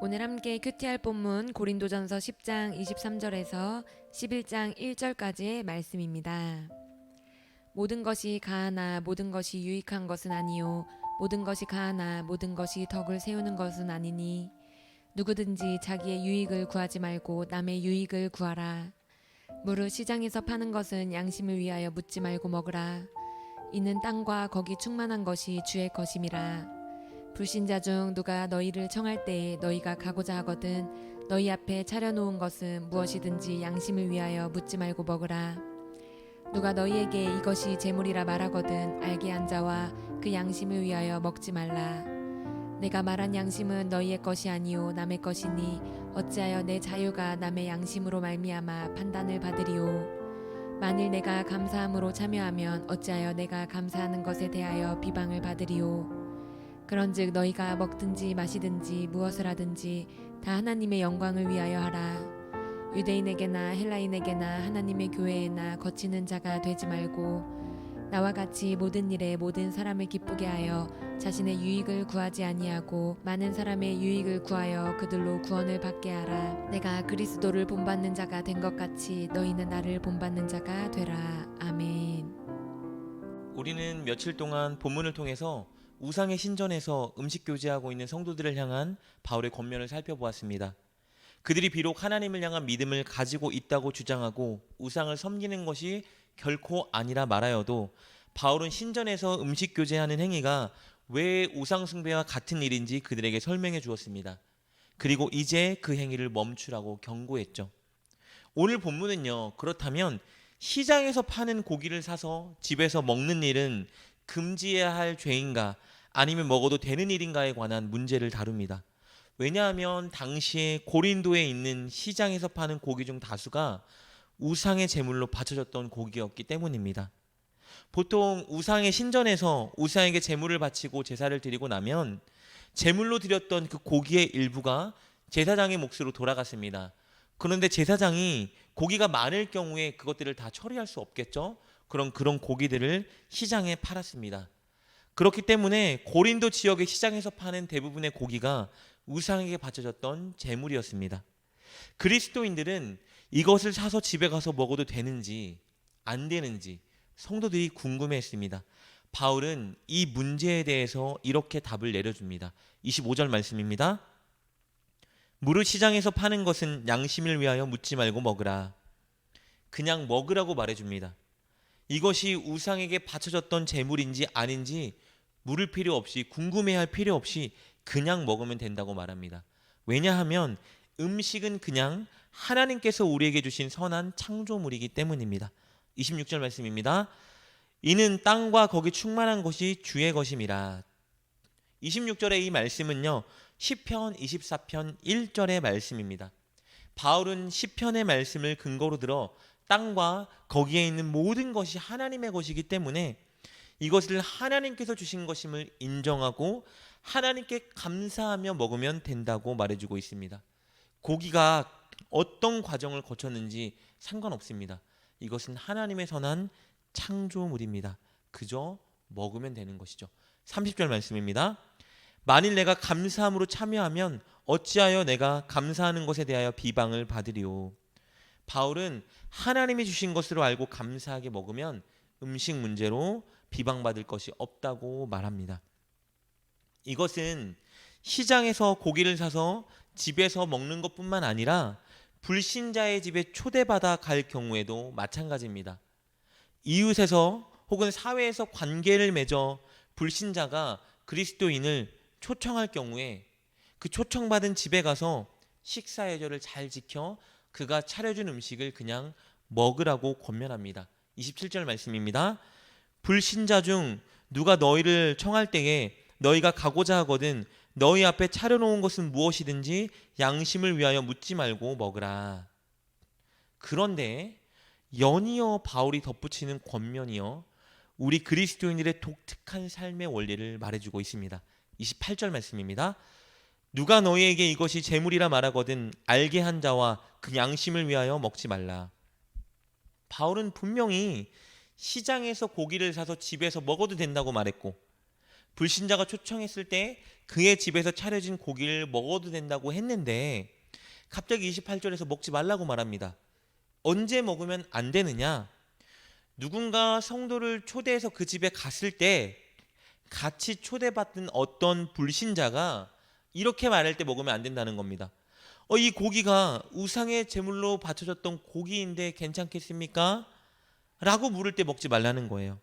오늘 함께 큐티할 본문 고린도전서 10장 23절에서 11장 1절까지의 말씀입니다. 모든 것이 가하나 모든 것이 유익한 것은 아니요 모든 것이 가하나 모든 것이 덕을 세우는 것은 아니니 누구든지 자기의 유익을 구하지 말고 남의 유익을 구하라. 무릇 시장에서 파는 것은 양심을 위하여 묻지 말고 먹으라. 이는 땅과 거기 충만한 것이 주의 것임이라. 불신자 중 누가 너희를 청할 때에 너희가 가고자 하거든 너희 앞에 차려놓은 것은 무엇이든지 양심을 위하여 묻지 말고 먹으라. 누가 너희에게 이것이 재물이라 말하거든 알게 한 자와 그 양심을 위하여 먹지 말라. 내가 말한 양심은 너희의 것이 아니요 남의 것이니 어찌하여 내 자유가 남의 양심으로 말미암아 판단을 받으리요. 만일 내가 감사함으로 참여하면 어찌하여 내가 감사하는 것에 대하여 비방을 받으리요. 그런즉 너희가 먹든지 마시든지 무엇을 하든지 다 하나님의 영광을 위하여 하라. 유대인에게나 헬라인에게나 하나님의 교회에나 거치는 자가 되지 말고 나와 같이 모든 일에 모든 사람을 기쁘게 하여 자신의 유익을 구하지 아니하고 많은 사람의 유익을 구하여 그들로 구원을 받게 하라. 내가 그리스도를 본받는 자가 된 것 같이 너희는 나를 본받는 자가 되라. 아멘. 우리는 며칠 동안 본문을 통해서 우상의 신전에서 음식 교제하고 있는 성도들을 향한 바울의 권면을 살펴보았습니다. 그들이 비록 하나님을 향한 믿음을 가지고 있다고 주장하고 우상을 섬기는 것이 결코 아니라 말하여도 바울은 신전에서 음식 교제하는 행위가 왜 우상 숭배와 같은 일인지 그들에게 설명해 주었습니다. 그리고 이제 그 행위를 멈추라고 경고했죠. 오늘 본문은요, 그렇다면 시장에서 파는 고기를 사서 집에서 먹는 일은 금지해야 할 죄인가 아니면 먹어도 되는 일인가에 관한 문제를 다룹니다. 왜냐하면 당시에 고린도에 있는 시장에서 파는 고기 중 다수가 우상의 제물로 바쳐졌던 고기였기 때문입니다. 보통 우상의 신전에서 우상에게 제물을 바치고 제사를 드리고 나면 제물로 드렸던 그 고기의 일부가 제사장의 몫으로 돌아갔습니다. 그런데 제사장이 고기가 많을 경우에 그것들을 다 처리할 수 없겠죠. 그런 고기들을 시장에 팔았습니다. 그렇기 때문에 고린도 지역의 시장에서 파는 대부분의 고기가 우상에게 바쳐졌던 제물이었습니다. 그리스도인들은 이것을 사서 집에 가서 먹어도 되는지 안 되는지 성도들이 궁금해했습니다. 바울은 이 문제에 대해서 이렇게 답을 내려줍니다. 25절 말씀입니다. 무릇 시장에서 파는 것은 양심을 위하여 묻지 말고 먹으라. 그냥 먹으라고 말해줍니다. 이것이 우상에게 바쳐졌던 제물인지 아닌지 물을 필요 없이 궁금해할 필요 없이 그냥 먹으면 된다고 말합니다. 왜냐하면 음식은 그냥 하나님께서 우리에게 주신 선한 창조물이기 때문입니다. 26절 말씀입니다. 이는 땅과 거기 충만한 것이 주의 것임이라. 26절의 이 말씀은요, 시편 24편 1절의 말씀입니다. 바울은 시편의 말씀을 근거로 들어 땅과 거기에 있는 모든 것이 하나님의 것이기 때문에 이것을 하나님께서 주신 것임을 인정하고 하나님께 감사하며 먹으면 된다고 말해주고 있습니다. 고기가 어떤 과정을 거쳤는지 상관없습니다. 이것은 하나님의 선한 창조물입니다. 그저 먹으면 되는 것이죠. 30절 말씀입니다. 만일 내가 감사함으로 참여하면 어찌하여 내가 감사하는 것에 대하여 비방을 받으리요. 바울은 하나님이 주신 것으로 알고 감사하게 먹으면 음식 문제로 비방받을 것이 없다고 말합니다. 이것은 시장에서 고기를 사서 집에서 먹는 것뿐만 아니라 불신자의 집에 초대받아 갈 경우에도 마찬가지입니다. 이웃에서 혹은 사회에서 관계를 맺어 불신자가 그리스도인을 초청할 경우에 그 초청받은 집에 가서 식사 예절을 잘 지켜 그가 차려준 음식을 그냥 먹으라고 권면합니다. 27절 말씀입니다. 불신자 중 누가 너희를 청할 때에 너희가 가고자 하거든 너희 앞에 차려놓은 것은 무엇이든지 양심을 위하여 묻지 말고 먹으라. 그런데 연이어 바울이 덧붙이는 권면이요, 우리 그리스도인들의 독특한 삶의 원리를 말해주고 있습니다. 28절 말씀입니다. 누가 너희에게 이것이 재물이라 말하거든 알게 한 자와 그 양심을 위하여 먹지 말라. 바울은 분명히 시장에서 고기를 사서 집에서 먹어도 된다고 말했고 불신자가 초청했을 때 그의 집에서 차려진 고기를 먹어도 된다고 했는데 갑자기 28절에서 먹지 말라고 말합니다. 언제 먹으면 안 되느냐? 누군가 성도를 초대해서 그 집에 갔을 때 같이 초대받던 어떤 불신자가 이렇게 말할 때 먹으면 안 된다는 겁니다. 이 고기가 우상의 제물로 바쳐졌던 고기인데 괜찮겠습니까? 라고 물을 때 먹지 말라는 거예요.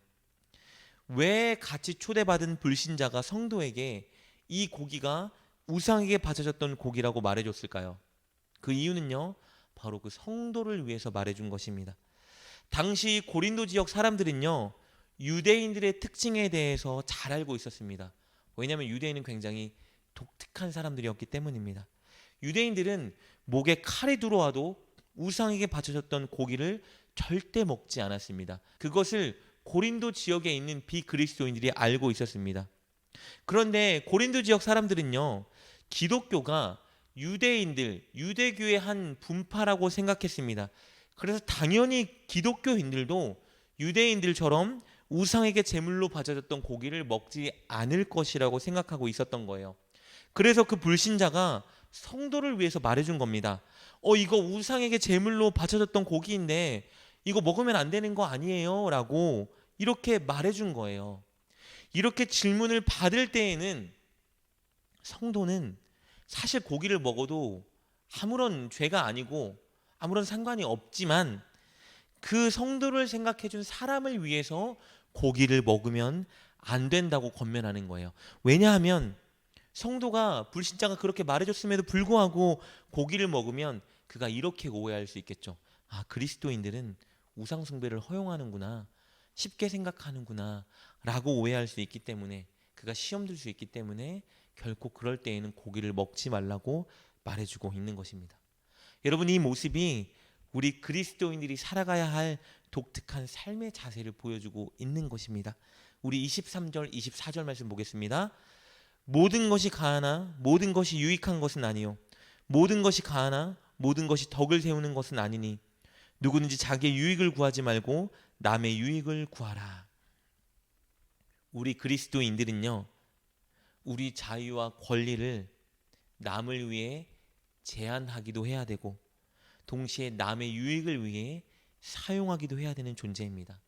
왜 같이 초대받은 불신자가 성도에게 이 고기가 우상에게 바쳐졌던 고기라고 말해줬을까요? 그 이유는요, 바로 그 성도를 위해서 말해준 것입니다. 당시 고린도 지역 사람들은요, 유대인들의 특징에 대해서 잘 알고 있었습니다. 왜냐하면 유대인은 굉장히 독특한 사람들이었기 때문입니다. 유대인들은 목에 칼이 들어와도 우상에게 바쳐졌던 고기를 절대 먹지 않았습니다. 그것을 고린도 지역에 있는 비그리스도인들이 알고 있었습니다. 그런데 고린도 지역 사람들은요, 기독교가 유대인들, 유대교의 한 분파라고 생각했습니다. 그래서 당연히 기독교인들도 유대인들처럼 우상에게 제물로 바쳐졌던 고기를 먹지 않을 것이라고 생각하고 있었던 거예요. 그래서 그 불신자가 성도를 위해서 말해준 겁니다. 이거 우상에게 제물로 바쳐졌던 고기인데 이거 먹으면 안 되는 거 아니에요? 라고 이렇게 말해준 거예요. 이렇게 질문을 받을 때에는 성도는 사실 고기를 먹어도 아무런 죄가 아니고 아무런 상관이 없지만 그 성도를 생각해준 사람을 위해서 고기를 먹으면 안 된다고 권면하는 거예요. 왜냐하면 성도가 불신자가 그렇게 말해줬음에도 불구하고 고기를 먹으면 그가 이렇게 오해할 수 있겠죠. 그리스도인들은 우상 숭배를 허용하는구나, 쉽게 생각하는구나 라고 오해할 수 있기 때문에, 그가 시험 들 수 있기 때문에 결코 그럴 때에는 고기를 먹지 말라고 말해주고 있는 것입니다. 여러분, 이 모습이 우리 그리스도인들이 살아가야 할 독특한 삶의 자세를 보여주고 있는 것입니다. 우리 23절, 24절 말씀 보겠습니다. 모든 것이 가하나 모든 것이 유익한 것은 아니요, 모든 것이 가하나 모든 것이 덕을 세우는 것은 아니니 누구든지 자기의 유익을 구하지 말고 남의 유익을 구하라. 우리 그리스도인들은요, 우리 자유와 권리를 남을 위해 제한하기도 해야 되고 동시에 남의 유익을 위해 사용하기도 해야 되는 존재입니다.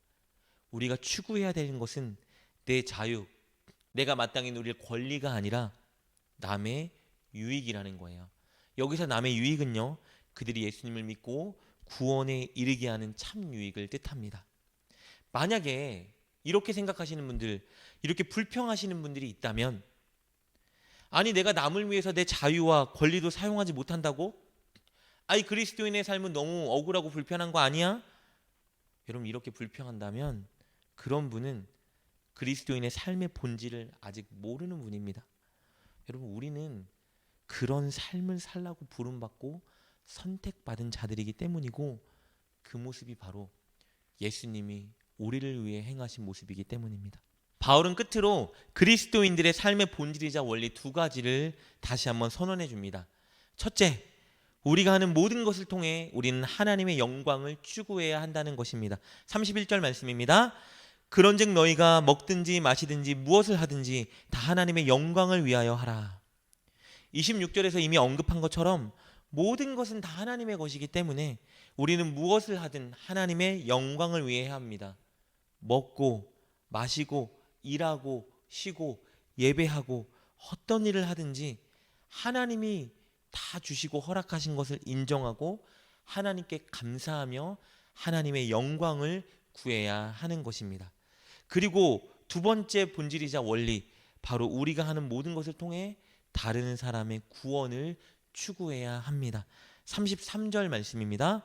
우리가 추구해야 되는 것은 내 자유, 내가 마땅히 누릴 권리가 아니라 남의 유익이라는 거예요. 여기서 남의 유익은요, 그들이 예수님을 믿고 구원에 이르게 하는 참 유익을 뜻합니다. 만약에 이렇게 생각하시는 분들, 이렇게 불평하시는 분들이 있다면, 아니 내가 남을 위해서 내 자유와 권리도 사용하지 못한다고? 그리스도인의 삶은 너무 억울하고 불편한 거 아니야? 여러분, 이렇게 불평한다면 그런 분은 그리스도인의 삶의 본질을 아직 모르는 분입니다. 여러분, 우리는 그런 삶을 살라고 부름받고 선택받은 자들이기 때문이고, 그 모습이 바로 예수님이 우리를 위해 행하신 모습이기 때문입니다. 바울은 끝으로 그리스도인들의 삶의 본질이자 원리 두 가지를 다시 한번 선언해 줍니다. 첫째, 우리가 하는 모든 것을 통해 우리는 하나님의 영광을 추구해야 한다는 것입니다. 31절 말씀입니다. 그런즉 너희가 먹든지 마시든지 무엇을 하든지 다 하나님의 영광을 위하여 하라. 26절에서 이미 언급한 것처럼 모든 것은 다 하나님의 것이기 때문에 우리는 무엇을 하든 하나님의 영광을 위해 해야 합니다. 먹고 마시고 일하고 쉬고 예배하고 어떤 일을 하든지 하나님이 다 주시고 허락하신 것을 인정하고 하나님께 감사하며 하나님의 영광을 구해야 하는 것입니다. 그리고 두 번째 본질이자 원리, 바로 우리가 하는 모든 것을 통해 다른 사람의 구원을 추구해야 합니다. 33절 말씀입니다.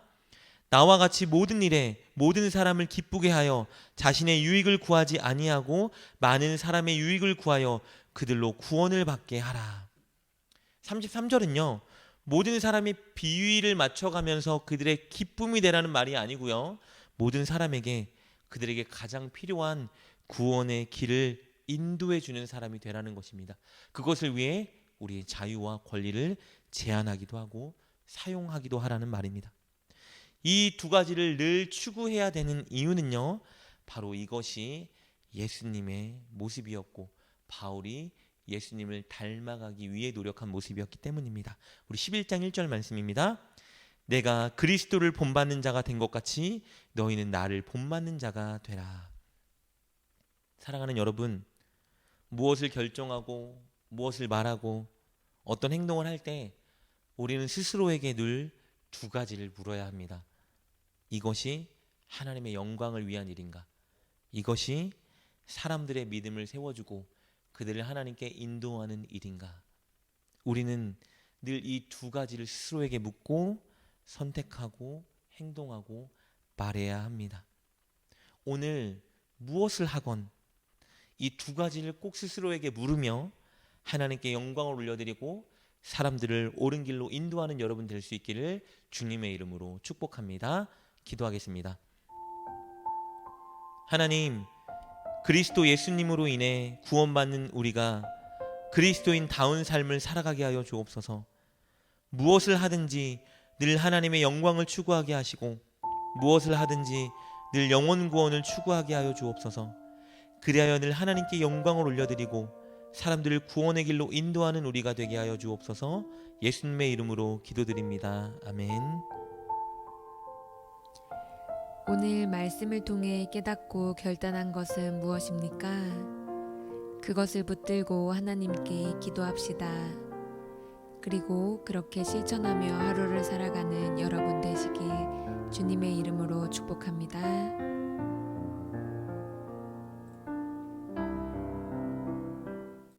나와 같이 모든 일에 모든 사람을 기쁘게 하여 자신의 유익을 구하지 아니하고 많은 사람의 유익을 구하여 그들로 구원을 받게 하라. 33절은요, 모든 사람이 비위를 맞춰가면서 그들의 기쁨이 되라는 말이 아니고요, 모든 사람에게 그들에게 가장 필요한 구원의 길을 인도해 주는 사람이 되라는 것입니다. 그것을 위해 우리의 자유와 권리를 제한하기도 하고 사용하기도 하라는 말입니다. 이 두 가지를 늘 추구해야 되는 이유는요, 바로 이것이 예수님의 모습이었고 바울이 예수님을 닮아가기 위해 노력한 모습이었기 때문입니다. 우리 11장 1절 말씀입니다. 내가 그리스도를 본받는 자가 된 것 같이 너희는 나를 본받는 자가 되라. 사랑하는 여러분, 무엇을 결정하고 무엇을 말하고 어떤 행동을 할 때 우리는 스스로에게 늘 두 가지를 물어야 합니다. 이것이 하나님의 영광을 위한 일인가? 이것이 사람들의 믿음을 세워주고 그들을 하나님께 인도하는 일인가? 우리는 늘 이 두 가지를 스스로에게 묻고 선택하고 행동하고 말해야 합니다. 오늘 무엇을 하건 이 두 가지를 꼭 스스로에게 물으며 하나님께 영광을 올려드리고 사람들을 옳은 길로 인도하는 여러분 될 수 있기를 주님의 이름으로 축복합니다. 기도하겠습니다. 하나님, 그리스도 예수님으로 인해 구원받는 우리가 그리스도인다운 삶을 살아가게 하여 주옵소서. 무엇을 하든지 늘 하나님의 영광을 추구하게 하시고 무엇을 하든지 늘 영혼 구원을 추구하게 하여 주옵소서. 그리하여 늘 하나님께 영광을 올려드리고 사람들을 구원의 길로 인도하는 우리가 되게 하여 주옵소서. 예수님의 이름으로 기도드립니다. 아멘. 오늘 말씀을 통해 깨닫고 결단한 것은 무엇입니까? 그것을 붙들고 하나님께 기도합시다. 그리고 그렇게 실천하며 하루를 살아가는 여러분 되시길 주님의 이름으로 축복합니다.